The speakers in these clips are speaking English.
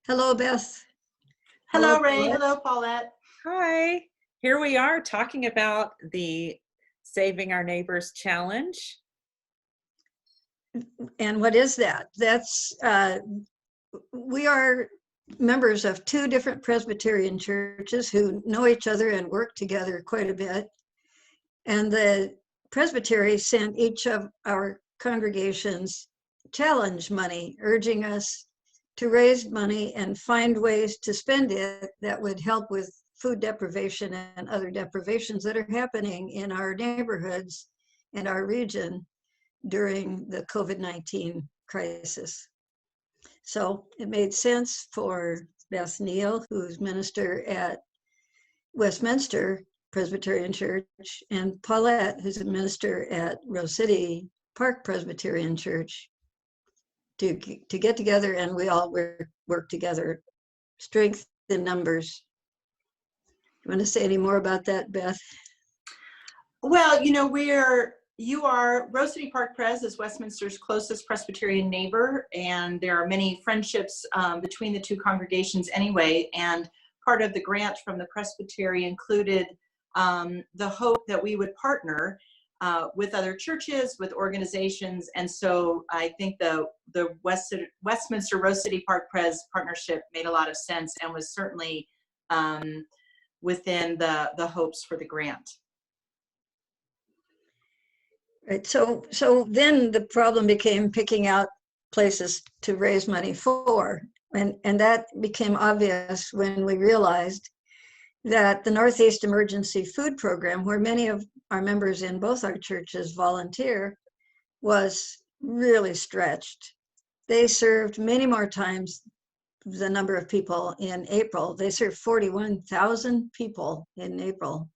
Hello, Beth. Hello, Hello, Ray. Paulette. Hello, Paulette. Hi, here we are talking about the Saving Our Neighbors Challenge. And what is that? We are members of two different Presbyterian churches who know each other and work together quite a bit. And the Presbytery sent each of our congregations challenge money, urging us to raise money and find ways to spend it that would help with food deprivation and other deprivations that are happening in our neighborhoods and our region during the COVID-19 crisis. So it made sense for Beth Neal, who's minister at Westminster Presbyterian Church, and Paulette, who's a minister at Rose City Park Presbyterian Church, to get together, and we all work together. Strength in numbers. You want to say any more about that, Beth? Well, you are Rose City Park Pres is Westminster's closest Presbyterian neighbor, and there are many friendships between the two congregations anyway. And part of the grant from the Presbytery included the hope that we would partner with other churches, with organizations. And so I think the Westminster Rose City Park Pres partnership made a lot of sense and was certainly within the hopes for the grant. Right. So then the problem became picking out places to raise money for. And that became obvious when we realized that the Northeast Emergency Food Program, where many of our members in both our churches volunteer, was really stretched. They served many more times the number of people in April. They served 41,000 people in April.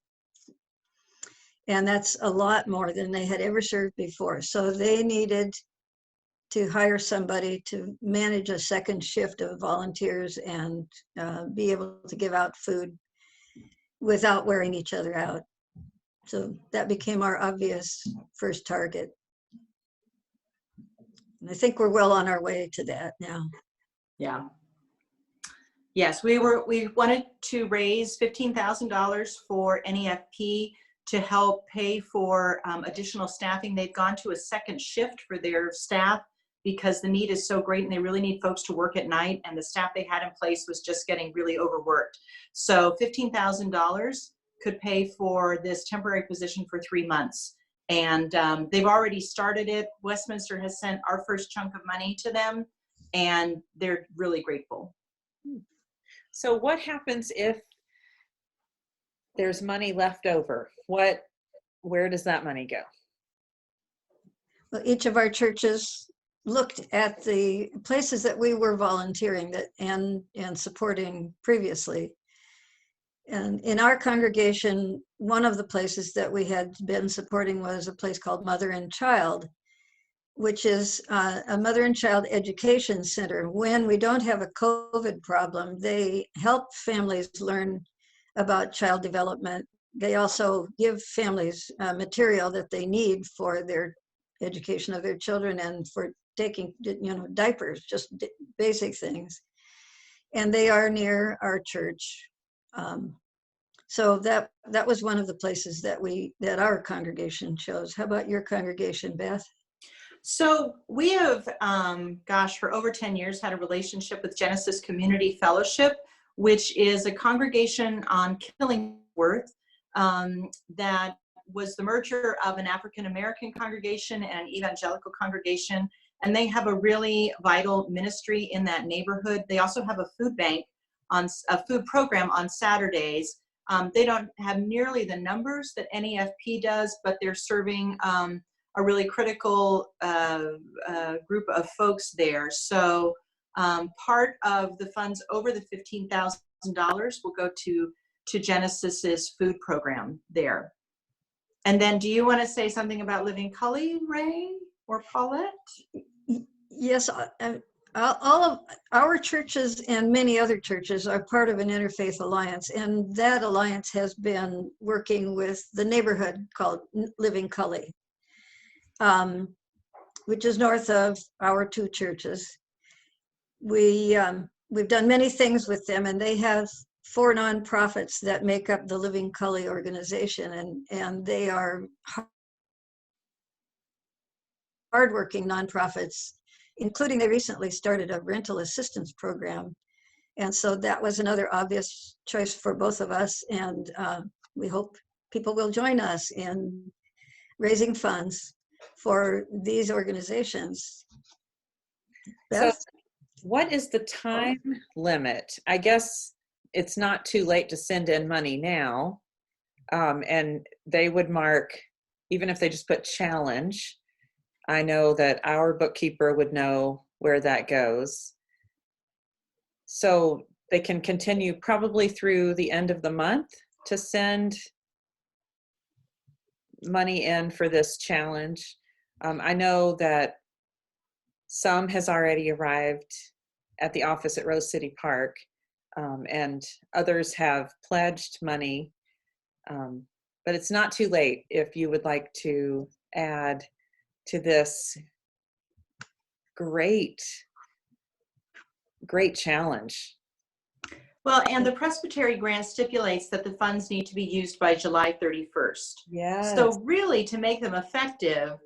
And that's a lot more than they had ever served before. So they needed to hire somebody to manage a second shift of volunteers and be able to give out food without wearing each other out. So that became our obvious first target. And I think we're well on our way to that now. Yeah. Yes, we wanted to raise $15,000 for NEFP to help pay for additional staffing. They've gone to a second shift for their staff because the need is so great and they really need folks to work at night, and the staff they had in place was just getting really overworked. So $15,000 could pay for this temporary position for 3 months. And they've already started it. Westminster has sent our first chunk of money to them, and they're really grateful. So what happens if there's money left over? Where does that money go? Well, each of our churches looked at the places that we were volunteering and supporting previously. And in our congregation, one of the places that we had been supporting was a place called Mother and Child, which is a mother and child education center. When we don't have a COVID problem, they help families learn about child development. They also give families material that they need for their education of their children and for taking, diapers, just basic things. And they are near our church. So that was one of the places that our congregation chose. How about your congregation, Beth? So we have, for over 10 years, had a relationship with Genesis Community Fellowship, which is a congregation on Killingworth that was the merger of an African-American congregation and an evangelical congregation. And they have a really vital ministry in that neighborhood. They also have a food bank, a food program on Saturdays. They don't have nearly the numbers that NEFP does, but they're serving a really critical group of folks there. So part of the funds over the $15,000 will go to Genesis's food program there. And then do you want to say something about Living Cully, Ray or Paulette? Yes, all of our churches and many other churches are part of an interfaith alliance, and that alliance has been working with the neighborhood called Living Cully, which is north of our two churches. We we've done many things with them, and they have 4 nonprofits that make up the Living Cully organization, and they are hardworking nonprofits, including they recently started a rental assistance program. And so that was another obvious choice for both of us. And we hope people will join us in raising funds for these organizations. So Beth? what is the time limit? I guess it's not too late to send in money now. And they would mark, even if they just put challenge, I know that our bookkeeper would know where that goes. So they can continue probably through the end of the month to send money in for this challenge. I know that some has already arrived at the office at Rose City Park, and others have pledged money. But it's not too late if you would like to add to this great challenge. Well, and the Presbytery grant stipulates that the funds need to be used by July 31st. Yes. So really, to make them effective,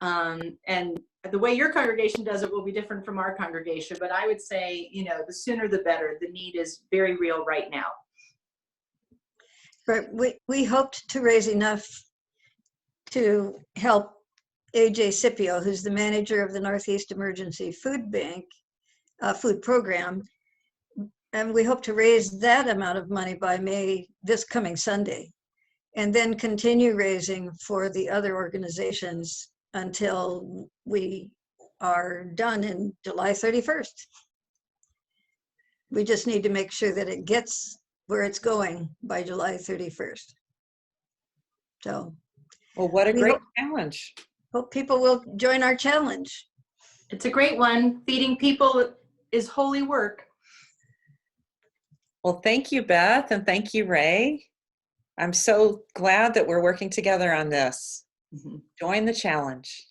and the way your congregation does it will be different from our congregation, but I would say, the sooner the better. The need is very real right now. But we hoped to raise enough to help AJ Scipio, who's the manager of the Northeast Emergency Food Bank, food program. And we hope to raise that amount of money by May, this coming Sunday, and then continue raising for the other organizations until we are done in July 31st. We just need to make sure that it gets where it's going by July 31st. So, Well, what a great challenge. Hope people will join our challenge. It's a great one. Feeding people is holy work. Well, thank you, Beth, and thank you, Ray. I'm so glad that we're working together on this. Join the challenge.